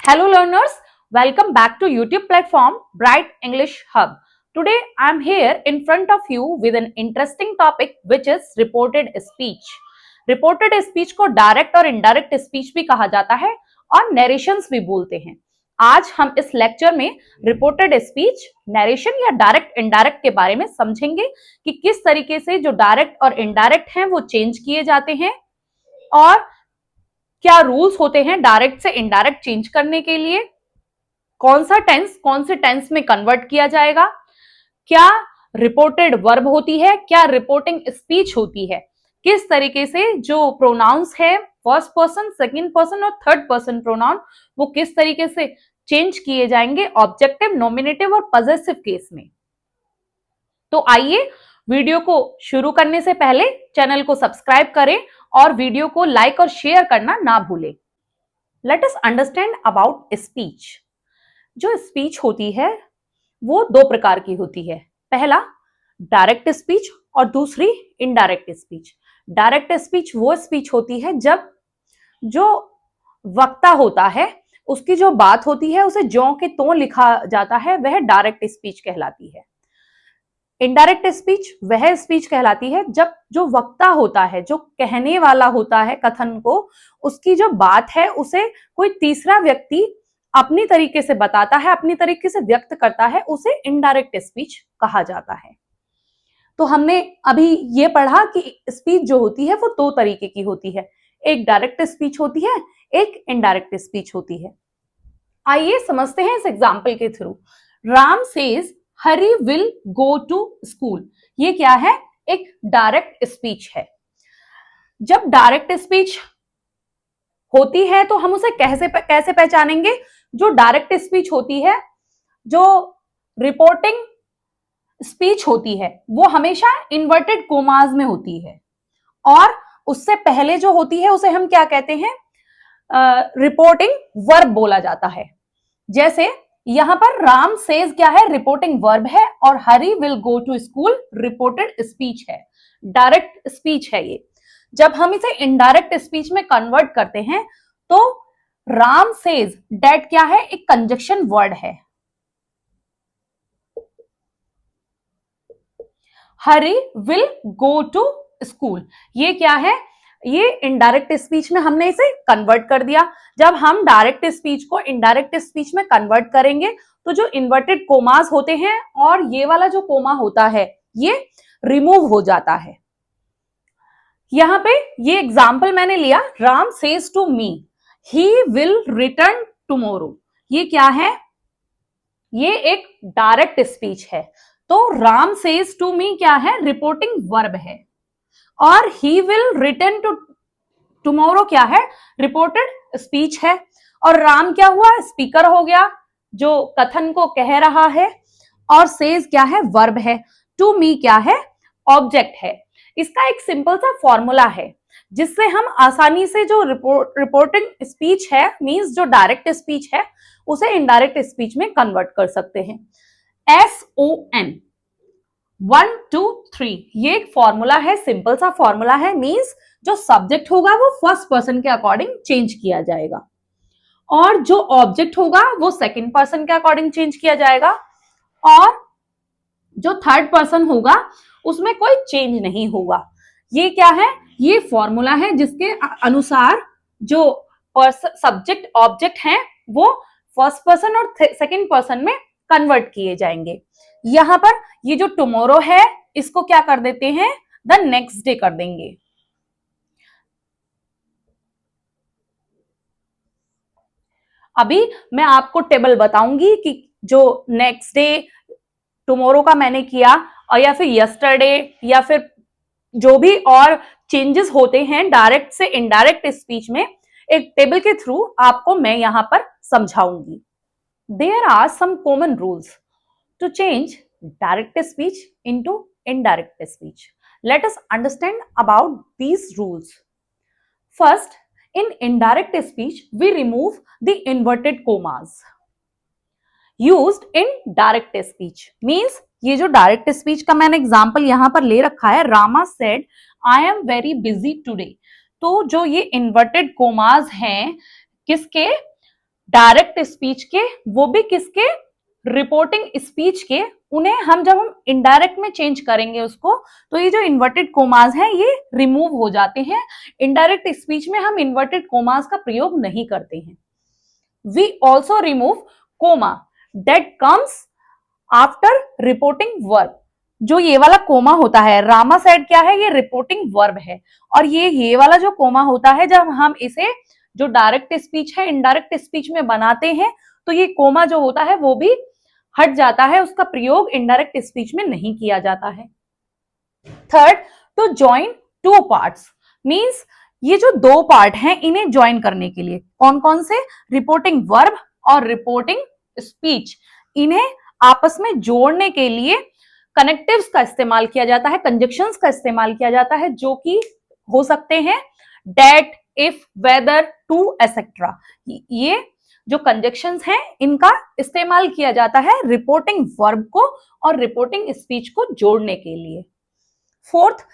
Hello learners, welcome back to YouTube platform Bright English Hub. Today I am here in front of you with an interesting topic which is reported speech. Reported speech को direct और indirect speech भी कहा जाता है और narrations भी बोलते हैं। आज हम इस लेक्चर में रिपोर्टेड स्पीच, नरेशन या डायरेक्ट इनडायरेक्ट के बारे में समझेंगे कि किस तरीके से जो डायरेक्ट और इनडायरेक्ट हैं वो चेंज किए जाते हैं और क्या रूल्स होते हैं डायरेक्ट से इनडायरेक्ट चेंज करने के लिए, कौन सा टेंस कौन से टेंस में कन्वर्ट किया जाएगा, क्या रिपोर्टेड वर्ब होती है, क्या रिपोर्टिंग स्पीच होती है, किस तरीके से जो प्रोनाउंस है फर्स्ट पर्सन, सेकंड पर्सन और थर्ड पर्सन प्रोनाउन वो किस तरीके से चेंज किए जाएंगे ऑब्जेक्टिव, नॉमिनेटिव और पजेसिव केस में। तो आइए वीडियो को शुरू करने से पहले चैनल को सब्सक्राइब करें और वीडियो को लाइक और शेयर करना ना भूलें। Let us understand about speech. जो स्पीच होती है वो दो प्रकार की होती है, पहला डायरेक्ट स्पीच और दूसरी इनडायरेक्ट स्पीच। डायरेक्ट स्पीच वो स्पीच होती है जब जो वक्ता होता है उसकी जो बात होती है उसे ज्यों के त्यों लिखा जाता है, वह डायरेक्ट स्पीच कहलाती है। इनडायरेक्ट स्पीच वह स्पीच कहलाती है जब जो वक्ता होता है, जो कहने वाला होता है कथन को, उसकी जो बात है उसे कोई तीसरा व्यक्ति अपनी तरीके से बताता है, अपनी तरीके से व्यक्त करता है, उसे इनडायरेक्ट स्पीच कहा जाता है। तो हमने अभी ये पढ़ा कि स्पीच जो होती है वो दो तरीके की होती है, एक डायरेक्ट स्पीच होती है, एक इनडायरेक्ट स्पीच होती है। आइए समझते हैं इस एग्जाम्पल के थ्रू। Ram says Hari will go to school. ये क्या है? एक डायरेक्ट स्पीच है। जब डायरेक्ट स्पीच होती है तो हम उसे कैसे पहचानेंगे? जो डायरेक्ट स्पीच होती है, जो रिपोर्टिंग स्पीच होती है, वो हमेशा इन्वर्टेड कोमास में होती है और उससे पहले जो होती है उसे हम क्या कहते हैं? रिपोर्टिंग वर्ब बोला जाता है। जैसे यहां पर राम सेज क्या है? रिपोर्टिंग वर्ब है और Hari will go to school reported speech है, डायरेक्ट स्पीच है ये। जब हम इसे इनडायरेक्ट स्पीच में कन्वर्ट करते हैं तो राम सेज डेट क्या है? एक कंजक्शन वर्ड है। हरी विल गो टू स्कूल, ये क्या है? ये इनडायरेक्ट स्पीच में हमने इसे कन्वर्ट कर दिया। जब हम डायरेक्ट स्पीच को इनडायरेक्ट स्पीच में कन्वर्ट करेंगे तो जो इन्वर्टेड कोमास होते हैं और ये वाला जो कोमा होता है ये रिमूव हो जाता है। यहां पे ये एग्जाम्पल मैंने लिया, Ram says to me he will return tomorrow. ये क्या है? ये एक डायरेक्ट स्पीच है। तो राम सेज टू मी क्या है? रिपोर्टिंग वर्ब है और he will return to tomorrow क्या है? रिपोर्टेड स्पीच है। और राम क्या हुआ? स्पीकर हो गया जो कथन को कह रहा है, और सेज क्या है? वर्ब है। टू मी क्या है? ऑब्जेक्ट है। इसका एक सिंपल सा फॉर्मूला है जिससे हम आसानी से जो रिपोर्टिंग स्पीच है, मींस जो डायरेक्ट स्पीच है, उसे इनडायरेक्ट स्पीच में कन्वर्ट कर सकते हैं। SON 1 2 3 ये एक फॉर्मूला है, सिंपल सा फॉर्मूला है। मींस जो सब्जेक्ट होगा वो फर्स्ट पर्सन के अकॉर्डिंग चेंज किया जाएगा और जो ऑब्जेक्ट होगा वो सेकंड पर्सन के अकॉर्डिंग चेंज किया जाएगा और जो थर्ड पर्सन होगा उसमें कोई चेंज नहीं होगा। ये क्या है? ये फॉर्मूला है जिसके अनुसार जो सब्जेक्ट ऑब्जेक्ट हैं वो फर्स्ट पर्सन और सेकंड पर्सन में कन्वर्ट किए जाएंगे। यहां पर ये जो टुमारो है इसको क्या कर देते हैं? द नेक्स्ट डे कर देंगे। अभी मैं आपको टेबल बताऊंगी कि जो नेक्स्ट डे, टुमारो का मैंने किया, और या फिर यस्टरडे, या फिर जो भी और चेंजेस होते हैं डायरेक्ट से इनडायरेक्ट स्पीच में, एक टेबल के थ्रू आपको मैं यहां पर समझाऊंगी। There are some common rules to change direct speech into indirect speech. Let us understand about these rules. First, in indirect speech, we remove the inverted commas. Used in direct speech means ये जो direct speech का मैंने example यहां पर ले रखा है, Rama said I am very busy today, तो जो ये इन्वर्टेड कोमास हैं किसके? डायरेक्ट स्पीच के, वो भी किसके, रिपोर्टिंग स्पीच के, उन्हें जब हम इनडायरेक्ट में चेंज करेंगे उसको, तो ये जो इन्वर्टेड कोमास हैं ये रिमूव हो जाते हैं। इनडायरेक्ट स्पीच में हम इन्वर्टेड कोमास का प्रयोग नहीं करते हैं। We also remove comma that comes after reporting verb. जो ये वाला कोमा होता है, रामा सेड क्या है, ये रिपोर्टिंग वर्ब है, और ये वाला जो कोमा होता है जब हम इसे जो डायरेक्ट स्पीच है इनडायरेक्ट स्पीच में बनाते हैं, तो ये कोमा जो होता है वो भी हट जाता है, उसका प्रयोग इनडायरेक्ट स्पीच में नहीं किया जाता है। Third, to join two parts means ये जो दो पार्ट हैं इन्हें ज्वाइन करने के लिए, कौन कौन से, रिपोर्टिंग वर्ब और रिपोर्टिंग स्पीच, इन्हें आपस में जोड़ने के लिए कनेक्टिव्स का इस्तेमाल किया जाता है, कंजक्शंस का इस्तेमाल किया जाता है, जो कि हो सकते हैं that, if, whether, to, etcetera. ये जो कंजक्शंस हैं इनका इस्तेमाल किया जाता है रिपोर्टिंग वर्ब को और रिपोर्टिंग स्पीच को जोड़ने के लिए। Fourth,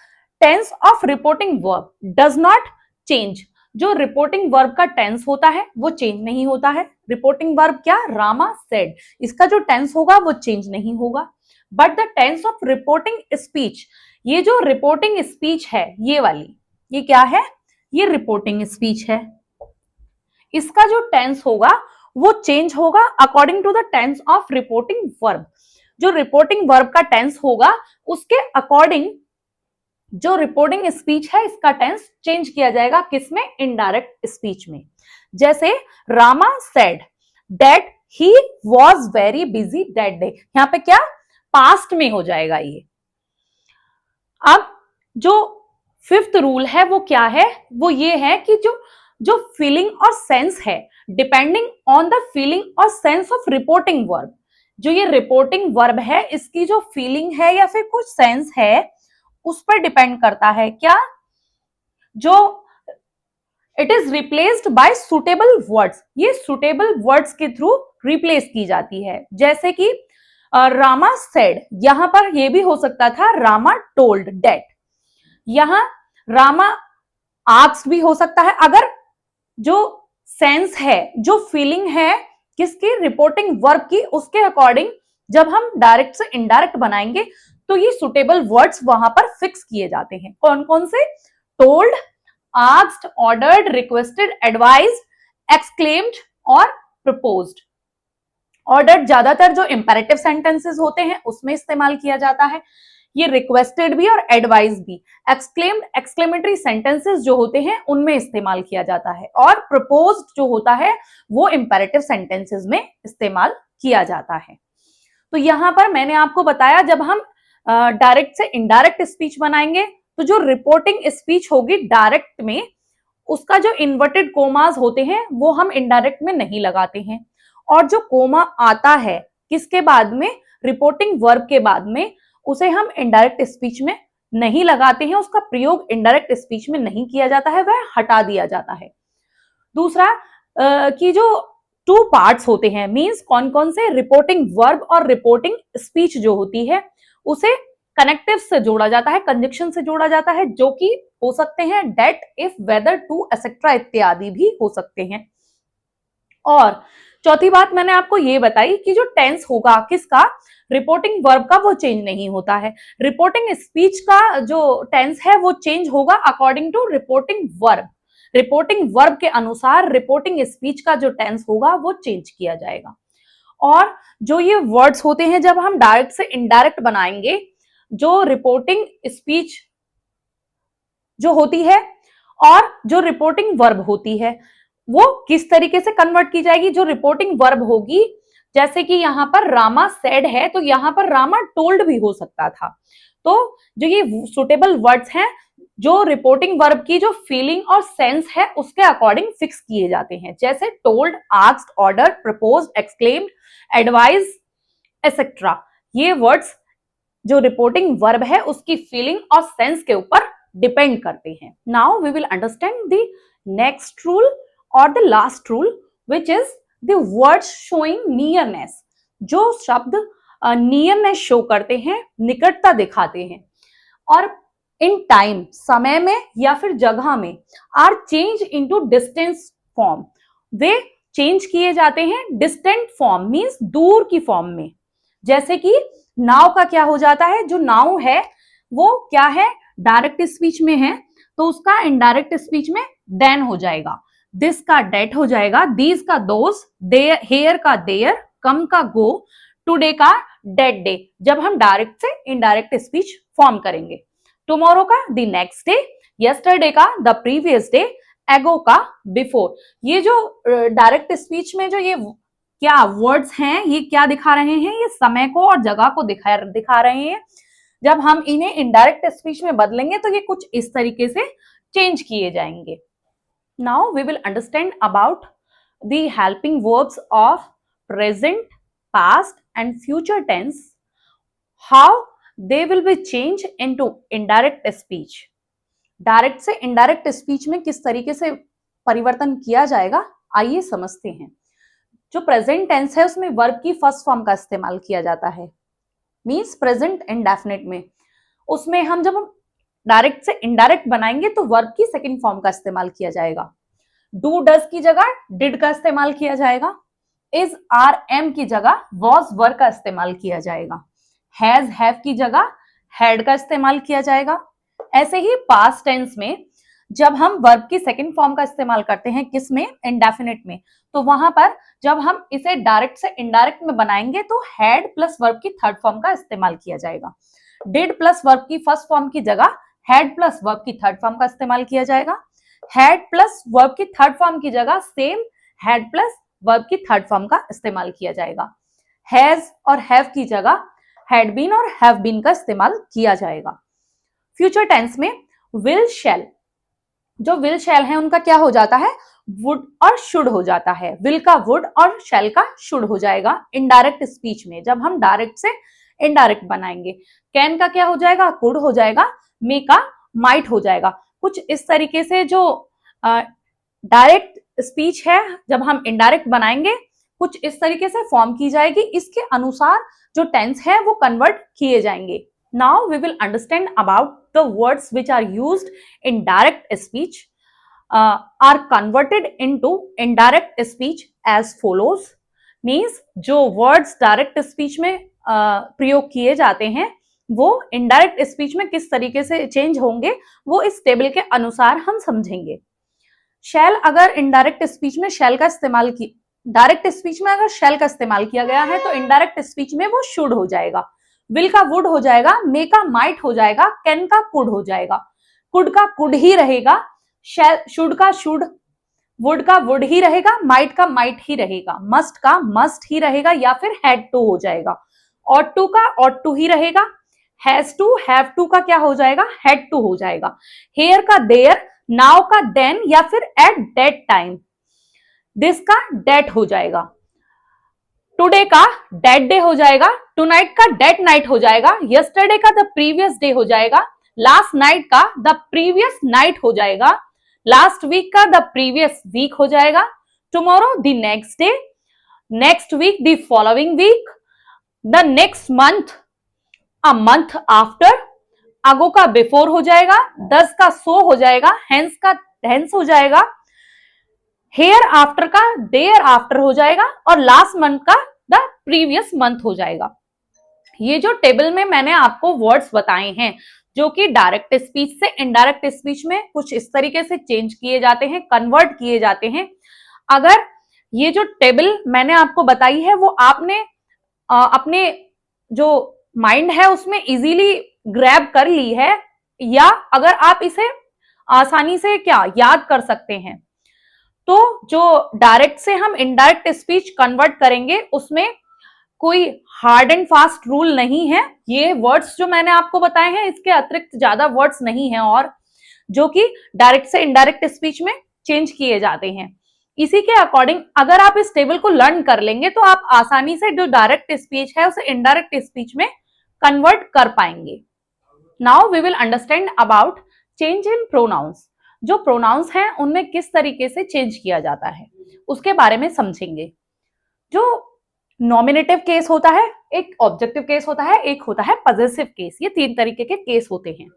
tense of reporting verb does not change. जो रिपोर्टिंग वर्ब का टेंस होता है वो चेंज नहीं होता है। रिपोर्टिंग वर्ब क्या, रामा सेड, इसका जो टेंस होगा वो चेंज नहीं होगा। But the tense of reporting speech, ये जो रिपोर्टिंग स्पीच है ये वाली, ये क्या है, ये रिपोर्टिंग स्पीच है, इसका जो टेंस होगा वो चेंज होगा according to the tense of reporting verb. जो रिपोर्टिंग वर्ब का टेंस होगा उसके अकॉर्डिंग जो रिपोर्टिंग स्पीच है इसका टेंस चेंज किया जाएगा, किसमें, इनडायरेक्ट स्पीच में। जैसे Rama said that he was very busy that day, यहां पे क्या, पास्ट में हो जाएगा ये। अब जो फिफ्थ रूल है वो क्या है, वो ये है कि जो फीलिंग और सेंस है, डिपेंडिंग ऑन द फीलिंग और सेंस ऑफ रिपोर्टिंग वर्ब, जो ये रिपोर्टिंग वर्ब है इसकी जो फीलिंग है या फिर कुछ सेंस है उस पर डिपेंड करता है क्या, जो it is replaced by suitable words, ये सुटेबल वर्ड्स के थ्रू रिप्लेस की जाती है। जैसे कि रामा सेड, यहां पर ये भी हो सकता था रामा टोल्ड दैट, यहां रामा आस्क्ड भी हो सकता है। अगर जो सेंस है, जो फीलिंग है किसकी, रिपोर्टिंग वर्ब की, उसके अकॉर्डिंग जब हम डायरेक्ट से इनडायरेक्ट बनाएंगे तो ये सुटेबल वर्ड्स वहां पर फिक्स किए जाते हैं। कौन कौन से, told, asked, ordered, requested, advised, exclaimed और प्रपोज्ड। ऑर्डर्ड ज्यादातर जो इंपेरेटिव सेंटेंसेस होते हैं उसमें इस्तेमाल किया जाता है, ये रिक्वेस्टेड भी और एडवाइज भी। एक्सक्लेम्ड, एक्सक्लेमेटरी सेंटेंसेस जो होते हैं उनमें इस्तेमाल किया जाता है, और प्रपोज्ड जो होता है वो इंपेरेटिव सेंटेंसेस में इस्तेमाल किया जाता है। तो यहां पर मैंने आपको बताया जब हम डायरेक्ट से इनडायरेक्ट स्पीच बनाएंगे तो जो रिपोर्टिंग स्पीच होगी डायरेक्ट में, उसका जो इन्वर्टेड कोमास होते हैं वो हम इनडायरेक्ट में नहीं लगाते हैं, और जो कोमा आता है किसके बाद में, रिपोर्टिंग वर्ब के बाद में, उसे हम इनडायरेक्ट स्पीच में नहीं लगाते हैं, उसका प्रयोग इनडायरेक्ट स्पीच में नहीं किया जाता है, वह हटा दिया जाता है। दूसरा कि जो टू पार्ट्स होते हैं, मींस कौन कौन से, रिपोर्टिंग वर्ब और रिपोर्टिंग स्पीच जो होती है उसे कनेक्टिव से जोड़ा जाता है, कंजक्शन से जोड़ा जाता है, जो कि हो सकते हैं that, if, whether, to, etcetera इत्यादि भी हो सकते हैं। और चौथी बात मैंने आपको ये बताई कि जो टेंस होगा किसका, रिपोर्टिंग वर्ब का, वो चेंज नहीं होता है। रिपोर्टिंग स्पीच का जो टेंस है वो चेंज होगा according to reporting verb. Reporting verb के अनुसार रिपोर्टिंग स्पीच का जो टेंस होगा वो चेंज किया जाएगा। और जो ये वर्ड्स होते हैं जब हम डायरेक्ट से इनडायरेक्ट बनाएंगे, जो रिपोर्टिंग स्पीच जो होती है और जो रिपोर्टिंग वर्ब होती है वो किस तरीके से कन्वर्ट की जाएगी। जो रिपोर्टिंग वर्ब होगी, जैसे कि यहां पर रामा सेड है तो यहां पर रामा टोल्ड भी हो सकता था। तो जो ये सुटेबल वर्ड्स हैं जो रिपोर्टिंग वर्ब की जो फीलिंग और सेंस है उसके अकॉर्डिंग फिक्स किए जाते हैं, जैसे told, asked, ordered, proposed, exclaimed, advise, etcetera. ये वर्ड्स जो रिपोर्टिंग वर्ब है उसकी फीलिंग और सेंस के ऊपर डिपेंड करते हैं। Now we will understand the next rule और the last rule which is the words showing nearness. जो शब्द नियरनेस शो करते हैं, निकटता दिखाते हैं, और इन टाइम, समय में या फिर जगह में, are change into distance form, वे चेंज किए जाते हैं डिस्टेंट फॉर्म मींस दूर की फॉर्म में। जैसे कि नाउ का क्या हो जाता है, जो नाउ है वो क्या है, डायरेक्ट स्पीच में है तो उसका इनडायरेक्ट स्पीच में देन हो जाएगा। दिस का डेट हो जाएगा, दीज का दोस, हेयर का देयर, कम का गो, टुडे का डेट डे, जब हम डायरेक्ट से इनडायरेक्ट स्पीच फॉर्म करेंगे। टुमारो का द नेक्स्ट डे, यस्टरडे का द प्रीवियस डे, एगो का बिफोर। ये जो डायरेक्ट स्पीच में जो ये क्या वर्ड्स हैं, ये क्या दिखा रहे हैं, ये समय को और जगह को दिखा रहे हैं। जब हम इन्हें इनडायरेक्ट स्पीच में बदलेंगे तो ये कुछ इस तरीके से चेंज किए जाएंगे। Now we will understand about the helping verbs of present, past and future tense, how they will be change into indirect speech. Direct से इनडायरेक्ट स्पीच में किस तरीके से परिवर्तन किया जाएगा, आइए समझते हैं। जो प्रेजेंट टेंस है उसमें वर्ब की फर्स्ट फॉर्म का इस्तेमाल किया जाता है, मीन्स प्रेजेंट इंडेफिनिट में। उसमें हम जब डायरेक्ट से इनडायरेक्ट बनाएंगे तो वर्ब की सेकंड फॉर्म का इस्तेमाल किया जाएगा। डू डज की जगह डिड का इस्तेमाल किया जाएगा। इज आर एम की जगह वॉज वर का इस्तेमाल किया जाएगा। हैज हैव की जगह हैड का इस्तेमाल किया जाएगा। ऐसे ही पास्ट टेंस में जब हम वर्ब की सेकंड फॉर्म का इस्तेमाल करते हैं, किसमें, इंडेफिनिट में, तो वहां पर जब हम इसे डायरेक्ट से इनडायरेक्ट में बनाएंगे तो हैड प्लस वर्ब की थर्ड फॉर्म का इस्तेमाल किया जाएगा। डिड प्लस वर्ब की फर्स्ट फॉर्म की जगह हैड प्लस वर्ब की थर्ड फॉर्म का इस्तेमाल किया जाएगा। हैड प्लस वर्ब की थर्ड फॉर्म की जगह सेम हैड प्लस वर्ब की थर्ड फॉर्म का इस्तेमाल किया जाएगा। हैज और हैव की जगह हैड बीन और हैव बीन का इस्तेमाल किया जाएगा। फ्यूचर टेंस में विल शैल, जो विल शैल है उनका क्या हो जाता है, वुड और शुड हो जाता है। विल का वुड और शैल का शुड हो जाएगा इनडायरेक्ट स्पीच में, जब हम डायरेक्ट से इनडायरेक्ट बनाएंगे। कैन का क्या हो जाएगा, कुड हो जाएगा। मे का माइट हो जाएगा। कुछ इस तरीके से जो डायरेक्ट स्पीच है जब हम इनडायरेक्ट बनाएंगे कुछ इस तरीके से फॉर्म की जाएगी, इसके अनुसार जो टेंस है वो कन्वर्ट किए जाएंगे। Now we will understand about the words which are used in direct speech are converted into indirect speech as follows, means जो words direct speech में प्रयोग किए जाते हैं वो indirect speech में किस तरीके से चेंज होंगे वो इस टेबल के अनुसार हम समझेंगे। shall अगर indirect speech में shall का इस्तेमाल की, डायरेक्ट स्पीच में अगर shall का इस्तेमाल किया गया है तो इनडायरेक्ट स्पीच में वो should हो जाएगा। will का would हो जाएगा, may का might हो जाएगा, can का could हो जाएगा, could का could ही रहेगा, शुड का शुड, वुड का वुड ही रहेगा, माइट का माइट ही रहेगा, मस्ट का मस्ट ही रहेगा या फिर हैड टू हो जाएगा, ऑट टू का ऑट टू ही रहेगा, हैज टू हैव टू का क्या हो जाएगा, हैड टू हो जाएगा, हेयर का देयर, नाउ का देन या फिर एट दैट टाइम, दिस का डेट हो जाएगा, टुडे का डेट डे हो जाएगा, टुनाइट का डेट नाइट हो जाएगा, यस्टरडे का द प्रीवियस डे हो जाएगा, लास्ट नाइट का द प्रीवियस नाइट हो जाएगा, लास्ट वीक का द प्रीवियस वीक हो जाएगा, tomorrow the next day, next week the following week, the next month a month after, ago का बिफोर हो जाएगा, दस का सो हो जाएगा, हेंस का हेंस हो जाएगा, हेयर आफ्टर का देयर आफ्टर हो जाएगा और लास्ट मंथ का द प्रीवियस मंथ हो जाएगा। ये जो टेबल में मैंने आपको वर्ड्स बताए हैं जो कि डायरेक्ट स्पीच से इनडायरेक्ट स्पीच में कुछ इस तरीके से चेंज किए जाते हैं, कन्वर्ट किए जाते हैं। अगर ये जो टेबल मैंने आपको बताई है वो आपने अपने जो माइंड है उसमें इजीली ग्रैब कर ली है या अगर आप इसे आसानी से क्या याद कर सकते हैं, तो जो डायरेक्ट से हम इनडायरेक्ट स्पीच कन्वर्ट करेंगे उसमें कोई हार्ड एंड फास्ट रूल नहीं है। ये वर्ड्स जो मैंने आपको बताए हैं इसके अतिरिक्त ज्यादा वर्ड्स नहीं हैं और जो कि डायरेक्ट से इनडायरेक्ट स्पीच में चेंज किए जाते हैं। इसी के अकॉर्डिंग अगर आप इस टेबल को लर्न कर लेंगे तो आप आसानी से जो डायरेक्ट स्पीच है उसे इनडायरेक्ट स्पीच में कन्वर्ट कर पाएंगे। Now we will understand about change in pronouns. जो प्रोनाउंस हैं उनमें किस तरीके से चेंज किया जाता है उसके बारे में समझेंगे। जो नॉमिनेटिव केस होता है, एक ऑब्जेक्टिव केस होता है, एक होता है पजेसिव केस। ये तीन तरीके के केस होते हैं।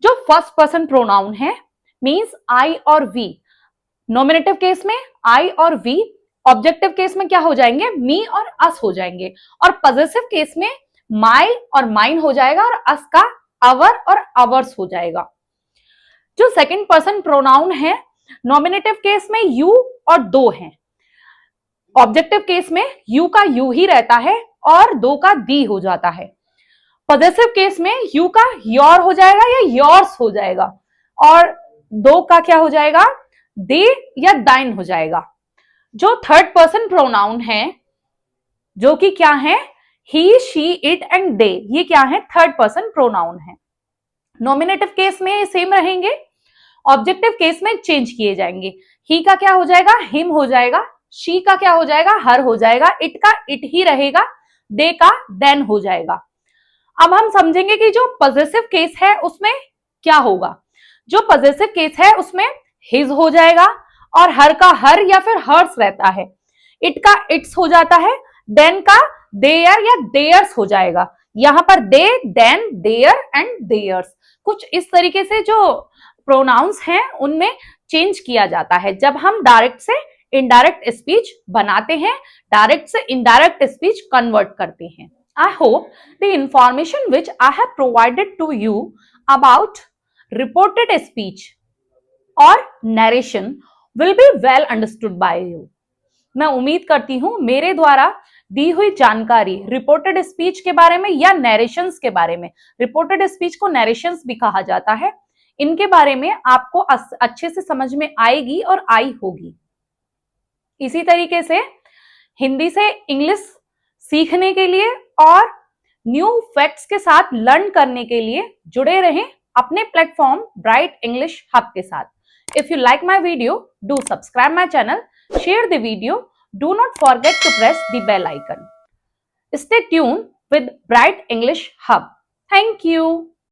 जो फर्स्ट पर्सन प्रोनाउन है मींस आई और वी, नॉमिनेटिव केस में आई और वी ऑब्जेक्टिव केस में क्या हो जाएंगे, मी और अस हो जाएंगे, और पॉजेसिव केस में माई और माइन हो जाएगा और अस का अवर और अवर्स हो जाएगा। जो सेकंड पर्सन प्रोनाउन है, नॉमिनेटिव केस में यू और दो हैं, ऑब्जेक्टिव केस में यू का यू ही रहता है और दो का दी हो जाता है। पॉजेसिव केस में यू का योर हो जाएगा या योर्स हो जाएगा, और दो का क्या हो जाएगा, दे या दाइन हो जाएगा। जो थर्ड पर्सन प्रोनाउन है, जो कि क्या है, ही, शी, इट एंड दे, ये क्या है, थर्ड पर्सन प्रोनाउन है। नॉमिनेटिव केस में सेम रहेंगे, ऑब्जेक्टिव केस में चेंज किए जाएंगे। ही का क्या हो जाएगा, हिम हो जाएगा, शी का क्या हो जाएगा, हर हो जाएगा, इट का इट ही रहेगा, दे का देन हो जाएगा। अब हम समझेंगे कि जो पॉजेसिव केस है उसमें क्या होगा। जो पॉजेसिव केस है उसमें हिज हो जाएगा और हर का हर या फिर हर्स रहता है, इट का इट्स हो जाता है, देन का देयर या देयर्स हो जाएगा। यहां पर दे, देन, देयर एंड देयर्स, कुछ इस तरीके से जो प्रोनाउंस हैं उनमें चेंज किया जाता है जब हम डायरेक्ट से इनडायरेक्ट स्पीच बनाते हैं, डायरेक्ट से इनडायरेक्ट स्पीच कन्वर्ट करते हैं। I hope the information which I have provided to you about reported speech or narration will be well understood by you. मैं उम्मीद करती हूं मेरे द्वारा दी हुई जानकारी रिपोर्टेड स्पीच के बारे में या नरेशंस के बारे में, रिपोर्टेड स्पीच को नरेशंस भी कहा जाता है, इनके बारे में आपको अच्छे से समझ में आएगी और आई होगी। इसी तरीके से हिंदी से इंग्लिश सीखने के लिए और न्यू फैक्ट्स के साथ लर्न करने के लिए जुड़े रहें अपने प्लेटफॉर्म ब्राइट इंग्लिश हब के साथ। If you like my video, do subscribe my channel, share the video, do not forget to press the bell icon. Stay tune with Bright English Hub. Thank you.